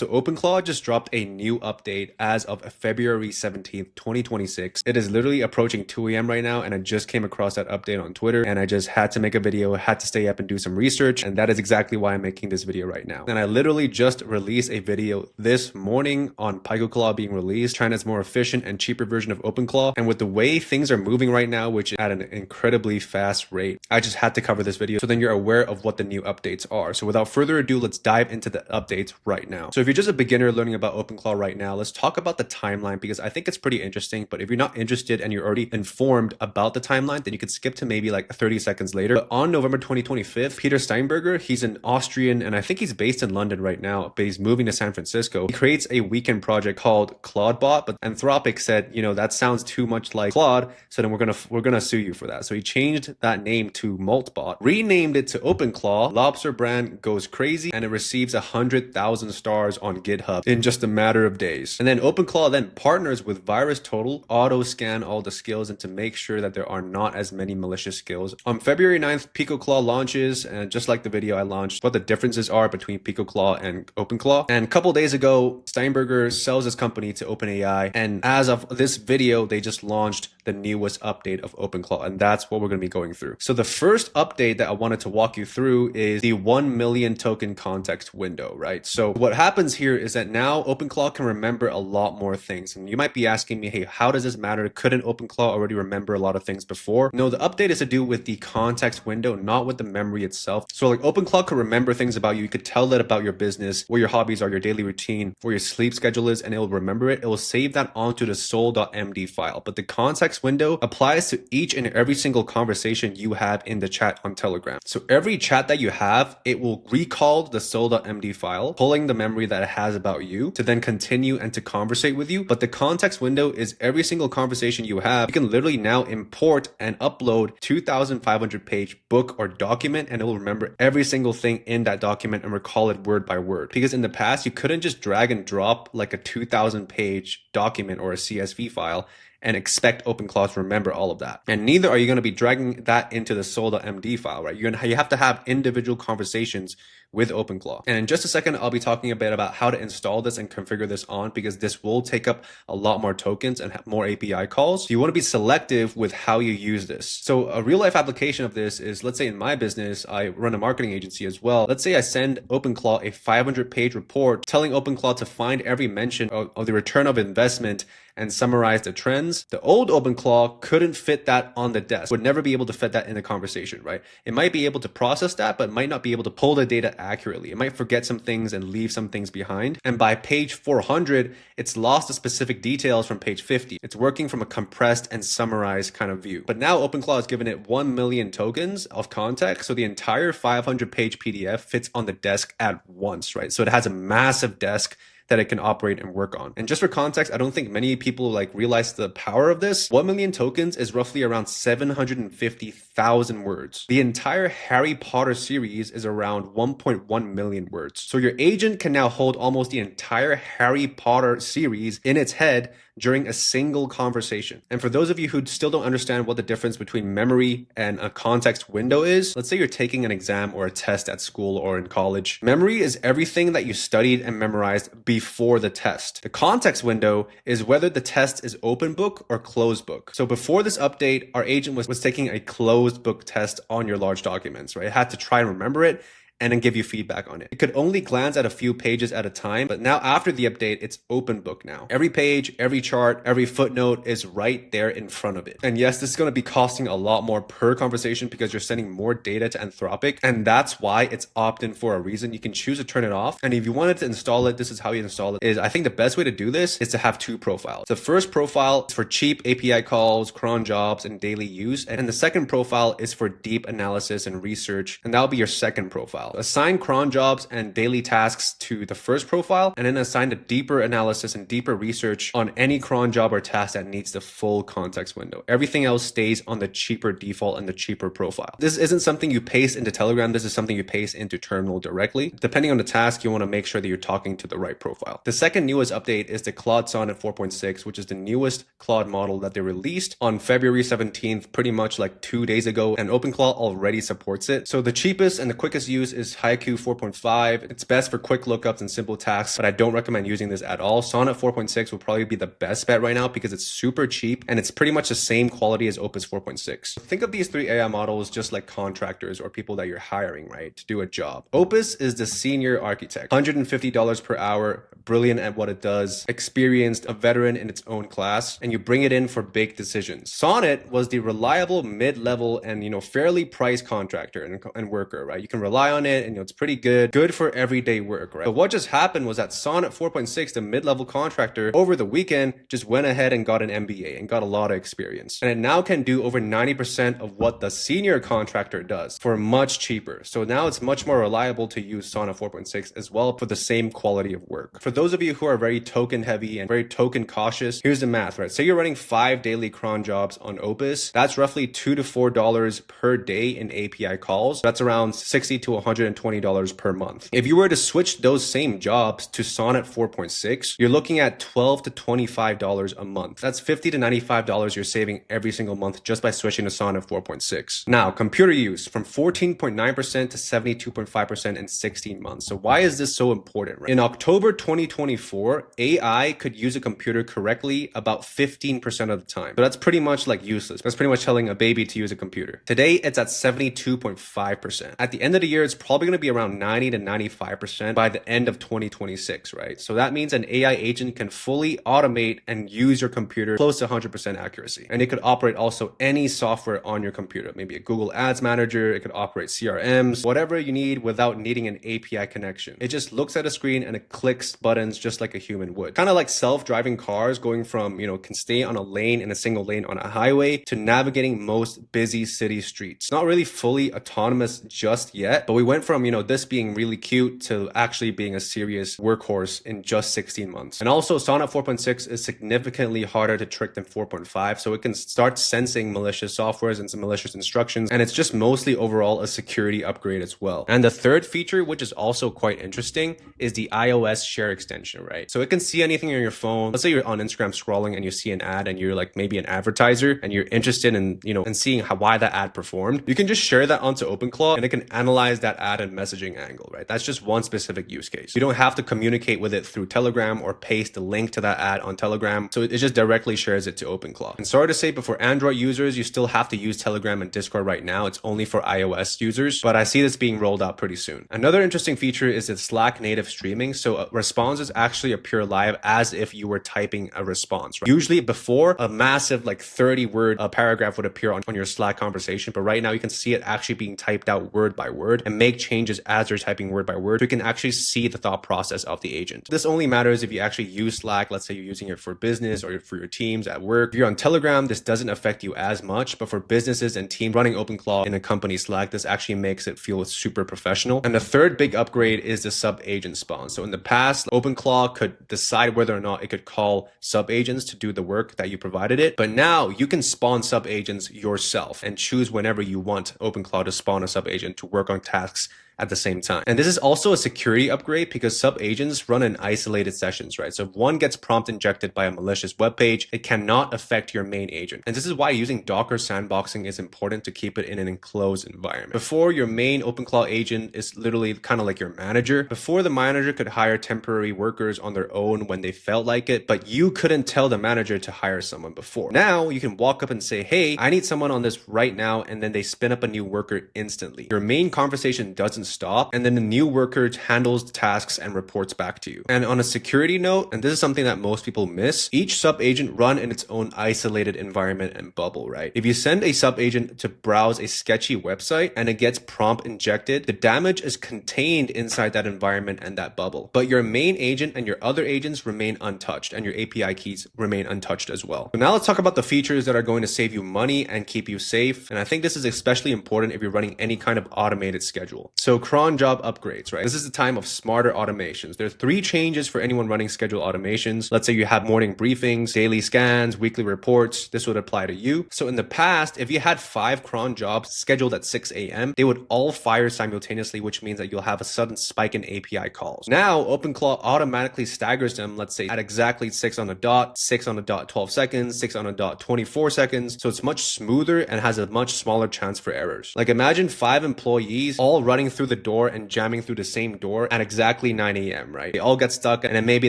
So OpenClaw just dropped a new update as of February 17th, 2026. It is literally approaching 2 a.m. right now, and I just came across that update on Twitter, and I just had to make a video, had to stay up and do some research, and that is exactly why I'm making this video right now. And I literally just released a video this morning on OpenClaw being released, China's more efficient and cheaper version of OpenClaw. And with the way things are moving right now, which is at an incredibly fast rate, I just had to cover this video so then you're aware of what the new updates are. So without further ado, let's dive into the updates right now. So if you're just a beginner learning about OpenClaw right now, let's talk about the timeline because I think it's pretty interesting. But if you're not interested and you're already informed about the timeline, then you could skip to maybe like 30 seconds later. But on November 2025, Peter Steinberger, he's an Austrian, and I think he's based in London right now, but he's moving to San Francisco. He creates a weekend project called clawdbot, but Anthropic said, you know, that sounds too much like Claude, so then we're gonna sue you for that. So he changed that name to moltbot, renamed it to OpenClaw. Lobster brand goes crazy, and it receives 100,000 stars on GitHub in just a matter of days. And then OpenClaw then partners with VirusTotal, auto scan all the skills and to make sure that there are not as many malicious skills. On February 9th, PicoClaw launches, and just like the video I launched, what the differences are between PicoClaw and OpenClaw. And a couple days ago, Steinberger sells his company to OpenAI, and as of this video, they just launched the newest update of OpenClaw, and that's what we're going to be going through. So the first update that I wanted to walk you through is the 1 million token context window, right? So what happens here is that now OpenClaw can remember a lot more things. And you might be asking me, hey, how does this matter? Couldn't OpenClaw already remember a lot of things before? No, the update is to do with the context window, not with the memory itself. So like OpenClaw could remember things about you. You could tell it about your business, where your hobbies are, your daily routine, where your sleep schedule is, and it will remember it. It will save that onto the soul.md file. But the context window applies to each and every single conversation you have in the chat on Telegram. So every chat that you have, it will recall the soul.md file, pulling the memory that it has about you to then continue and to conversate with you. But the context window is every single conversation you have. You can literally now import and upload 2,500 page book or document, and it will remember every single thing in that document and recall it word by word. Because in the past, you couldn't just drag and drop like a 2,000 page document or a CSV file and expect OpenClaw to remember all of that. And neither are you going to be dragging that into the soul.md file, right? You have to have individual conversations with OpenClaw. And in just a second, I'll be talking a bit about how to install this and configure this on, because this will take up a lot more tokens and have more API calls. So you want to be selective with how you use this. So a real life application of this is, let's say in my business, I run a marketing agency as well. Let's say I send OpenClaw a 500 page report telling OpenClaw to find every mention of the return of investment and summarize the trends. The old OpenClaw couldn't fit that on the desk, would never be able to fit that in the conversation, right? It might be able to process that, but might not be able to pull the data accurately. It might forget some things and leave some things behind. And by page 400, it's lost the specific details from page 50. It's working from a compressed and summarized kind of view. But now OpenClaw has given it 1 million tokens of context. So the entire 500 page PDF fits on the desk at once, right? So it has a massive desk that it can operate and work on. And just for context, I don't think many people like realize the power of this. 1 million tokens is roughly around 750,000 words. The entire Harry Potter series is around 1.1 million words. So your agent can now hold almost the entire Harry Potter series in its head during a single conversation. And for those of you who still don't understand what the difference between memory and a context window is, let's say you're taking an exam or a test at school or in college. Memory is everything that you studied and memorized before the test. The context window is whether the test is open book or closed book. So before this update, our agent was taking a closed book test on your large documents, right? It had to try and remember it and then give you feedback on it. It could only glance at a few pages at a time, but now after the update, it's open book now. Every page, every chart, every footnote is right there in front of it. And yes, this is gonna be costing a lot more per conversation because you're sending more data to Anthropic, and that's why it's opt-in for a reason. You can choose to turn it off. And if you wanted to install it, this is how you install it. I think the best way to do this is to have two profiles. The first profile is for cheap API calls, cron jobs, and daily use. And the second profile is for deep analysis and research, and that'll be your second profile. Assign cron jobs and daily tasks to the first profile, and then assign the deeper analysis and deeper research on any cron job or task that needs the full context window. Everything else stays on the cheaper default and the cheaper profile. This isn't something you paste into Telegram. This is something you paste into Terminal directly. Depending on the task, you want to make sure that you're talking to the right profile. The second newest update is the Claude Sonnet 4.6, which is the newest Claude model that they released on February 17th, pretty much like 2 days ago, and OpenClaw already supports it. So the cheapest and the quickest use is Haiku 4.5. It's best for quick lookups and simple tasks, but I don't recommend using this at all. Sonnet 4.6 will probably be the best bet right now because it's super cheap and it's pretty much the same quality as Opus 4.6. Think of these three AI models just like contractors or people that you're hiring, right, to do a job. Opus is the senior architect, $150 per hour, brilliant at what it does, experienced, a veteran in its own class, and you bring it in for big decisions. Sonnet was the reliable mid-level and, fairly priced contractor and worker, right? You can rely on it and it's pretty good for everyday work, right? But what just happened was that Sonnet 4.6, the mid-level contractor, over the weekend just went ahead and got an MBA and got a lot of experience. And it now can do over 90% of what the senior contractor does for much cheaper. So now it's much more reliable to use Sonnet 4.6 as well for the same quality of work. For those of you who are very token heavy and very token cautious, here's the math, right? Say you're running 5 daily cron jobs on Opus. That's roughly $2 to $4 per day in API calls. That's around $60 to $120 per month. If you were to switch those same jobs to Sonnet 4.6, you're looking at $12 to $25 a month. That's $50 to $95 you're saving every single month just by switching to Sonnet 4.6. Now, computer use from 14.9% to 72.5% in 16 months. So why is this so important, right? In October 2024, AI could use a computer correctly about 15% of the time. So that's pretty much like useless. That's pretty much telling a baby to use a computer. Today, it's at 72.5%. At the end of the year, it's probably going to be around 90 to 95% by the end of 2026, right? So that means an AI agent can fully automate and use your computer close to 100% accuracy. And it could operate also any software on your computer, maybe a Google Ads Manager, it could operate CRMs, whatever you need without needing an API connection. It just looks at a screen and it clicks buttons just like a human would. Kind of like self-driving cars going from, can stay on a lane in a single lane on a highway to navigating most busy city streets. Not really fully autonomous just yet, but we went from, this being really cute to actually being a serious workhorse in just 16 months. And also Sonnet 4.6 is significantly harder to trick than 4.5, so it can start sensing malicious softwares and some malicious instructions, and it's just mostly overall a security upgrade as well. And the third feature, which is also quite interesting, is the iOS share extension, right? So it can see anything on your phone. Let's say you're on Instagram scrolling and you see an ad and you're like maybe an advertiser and you're interested in, in seeing why that ad performed. You can just share that onto OpenClaw and it can analyze that ad and messaging angle, right? That's just one specific use case. You don't have to communicate with it through Telegram or paste the link to that ad on Telegram. So it just directly shares it to OpenClaw. And sorry to say, but for Android users, you still have to use Telegram and Discord right now. It's only for iOS users, but I see this being rolled out pretty soon. Another interesting feature is the Slack native streaming. So responses actually appear live as if you were typing a response, right? Usually before, a massive 30-word paragraph would appear on your Slack conversation, but right now you can see it actually being typed out word by word and make changes as you're typing word by word. So you can actually see the thought process of the agent. This only matters if you actually use Slack. Let's say you're using it for business or for your teams at work. If you're on Telegram, this doesn't affect you as much, but for businesses and teams running OpenClaw in a company Slack, this actually makes it feel super professional. And the third big upgrade is the Subagent spawn. So in the past, OpenClaw could decide whether or not it could call subagents to do the work that you provided it. But now you can spawn subagents yourself and choose whenever you want OpenClaw to spawn a subagent to work on tasks at the same time. And this is also a security upgrade because subagents run in isolated sessions, right? So if one gets prompt injected by a malicious web page, it cannot affect your main agent. And this is why using Docker sandboxing is important to keep it in an enclosed environment. Before, your main OpenClaw agent is literally kind of like your manager. Before, the manager could hire temporary workers on their own when they felt like it, but you couldn't tell the manager to hire someone before. Now you can walk up and say, hey, I need someone on this right now, and then they spin up a new worker instantly. Your main conversation doesn't stop, and then the new worker handles the tasks and reports back to you. And on a security note, and this is something that most people miss, each subagent run in its own isolated environment and bubble, right? If you send a subagent to browse a sketchy website and it gets prompt injected, the damage is contained inside that environment and that bubble. But your main agent and your other agents remain untouched, and your API keys remain untouched as well. So now let's talk about the features that are going to save you money and keep you safe. And I think this is especially important if you're running any kind of automated schedule. So cron job upgrades, right? This is the time of smarter automations. There's 3 changes for anyone running schedule automations. Let's say you have morning briefings, daily scans, weekly reports. This would apply to you. So in the past, if you had 5 cron jobs scheduled at 6 a.m., they would all fire simultaneously, which means that you'll have a sudden spike in API calls. Now, OpenClaw automatically staggers them, let's say at exactly 6 on the dot, 6 on the dot 12 seconds, 6 on the dot 24 seconds. So it's much smoother and has a much smaller chance for errors. Like imagine 5 employees all running through through the door and jamming through the same door at exactly 9 a.m., right? They all get stuck and then maybe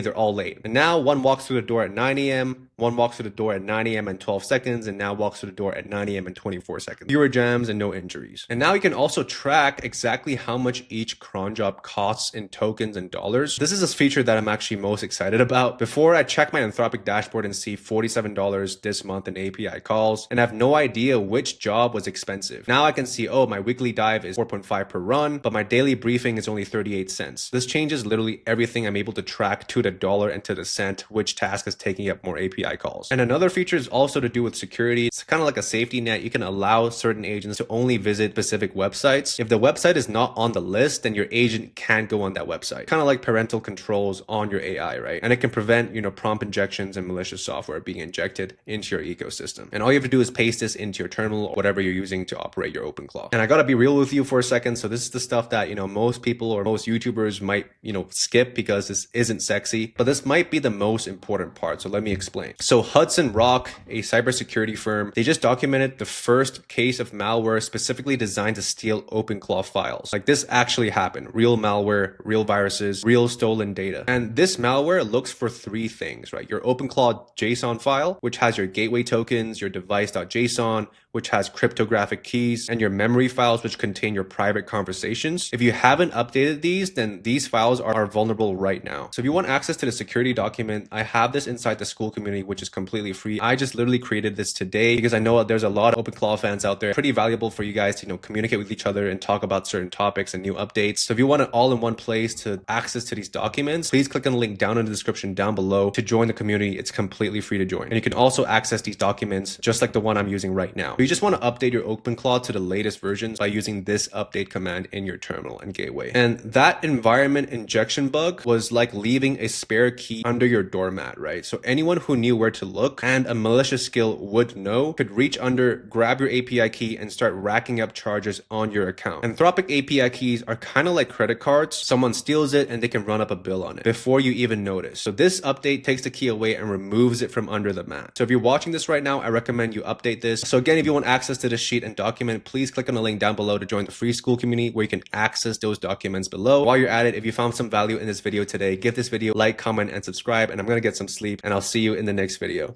they're all late. And now one walks through the door at 9 a.m., one walks through the door at 9 a.m. and 12 seconds, and now walks through the door at 9 a.m. and 24 seconds. Fewer jams and no injuries. And now you can also track exactly how much each cron job costs in tokens and dollars. This is a feature that I'm actually most excited about. Before, I check my Anthropic dashboard and see $47 this month in API calls, and I have no idea which job was expensive. Now I can see, oh, my weekly dive is 4.5 per run, but my daily briefing is only 38 cents. This changes literally everything. I'm able to track to the dollar and to the cent which task is taking up more API calls. And another feature is also to do with security. It's kind of like a safety net. You can allow certain agents to only visit specific websites. If the website is not on the list, then your agent can't go on that website. Kind of like parental controls on your AI, right? And it can prevent, prompt injections and malicious software being injected into your ecosystem. And all you have to do is paste this into your terminal or whatever you're using to operate your OpenClaw. And I gotta be real with you for a second. So this is the stuff that, most people or most YouTubers might, skip because this isn't sexy, but this might be the most important part. So let me explain. So Hudson Rock, a cybersecurity firm, they just documented the first case of malware specifically designed to steal OpenClaw files. Like this actually happened. Real malware, real viruses, real stolen data. And this malware looks for three things, right? Your OpenClaw JSON file, which has your gateway tokens, your device.json, which has cryptographic keys, and your memory files, which contain your private conversations. If you haven't updated these, then these files are vulnerable right now. So if you want access to the security document, I have this inside the school community, which is completely free. I just literally created this today because I know there's a lot of OpenClaw fans out there. Pretty valuable for you guys to, communicate with each other and talk about certain topics and new updates. So if you want it all in one place to access to these documents, please click on the link down in the description down below to join the community. It's completely free to join. And you can also access these documents just like the one I'm using right now. You just want to update your OpenClaw to the latest versions by using this update command in your terminal and gateway. And that environment injection bug was like leaving a spare key under your doormat, right? So anyone who knew where to look and a malicious skill would know could reach under, grab your API key and start racking up charges on your account. Anthropic API keys are kind of like credit cards. Someone steals it and they can run up a bill on it before you even notice. So this update takes the key away and removes it from under the mat. So if you're watching this right now, I recommend you update this. So again, if you want access to this sheet and document, please click on the link down below to join the free school community where you can access those documents below. While you're at it, if you found some value in this video today, give this video a like, comment, and subscribe, and I'm gonna get some sleep, and I'll see you in the next video.